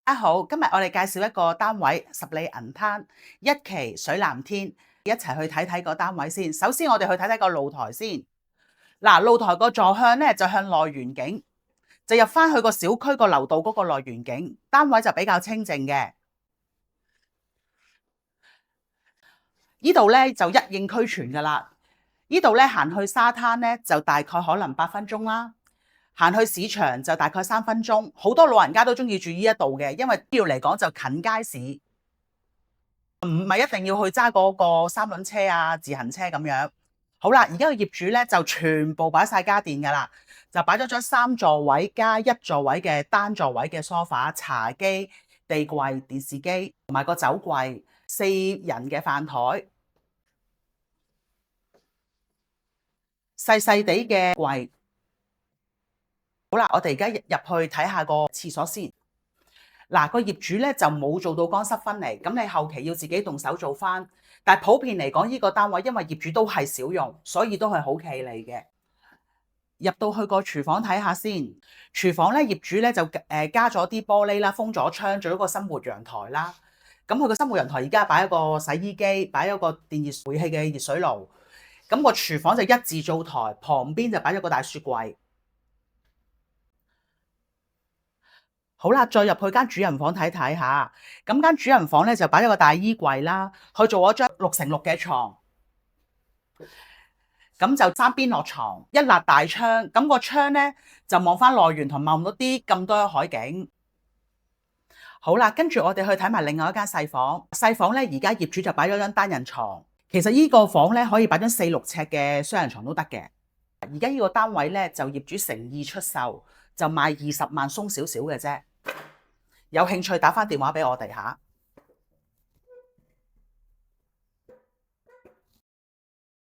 大家好，今日我哋介紹一個單位，十里銀灘一期水藍天，一齊去睇睇個單位先。首先我哋去睇睇個露台先。嗱，露台個坐向咧就向內園景，就入翻去個小區個樓道嗰個內園景，單位就比較清靜嘅。呢度咧就一應俱全噶啦。呢度咧行去沙灘咧就大概可能8分鐘啦。行去市場就大概3分鐘，好多老人家都中意住呢一度嘅，因為主要嚟講就近街市，唔係一定要去揸嗰個3輪車啊、自行車咁樣。好啦，而家個業主咧就全部擺晒家電噶啦，就擺咗張3座位加1座位嘅單座位嘅梳化、茶几、地櫃、電視機同埋個酒櫃，4人嘅飯台，細細地嘅櫃。好啦，我哋而家入去睇下個廁所先。嗱，個業主咧就冇做到乾濕分離，咁你後期要自己動手做翻。但係普遍嚟講，呢個單位因為業主都係少用，所以都係好企理嘅。入到去個廚房睇下先。廚房咧，業主咧就加咗啲玻璃啦，封咗窗，做咗個生活陽台啦。咁佢個生活陽台而家擺一個洗衣機，擺咗個電熱煤氣嘅熱水爐。咁個廚房就一字灶台，旁邊就擺咗個大雪櫃。好啦，再入去間主人房睇睇下。咁間主人房咧就擺咗個大衣櫃啦，佢做咗張6x6嘅床，咁就3邊落床，一立大窗，咁個窗咧就望翻內園同望到啲咁多海景。好啦，跟住我哋去睇埋另外一間細房。細房咧而家業主就擺咗張單人床，其實呢個房咧可以擺張4、6尺嘅雙人床都得嘅。而家呢個單位咧就業主誠意出售，就賣20萬鬆少少嘅啫。有興趣打返電話俾我哋吓。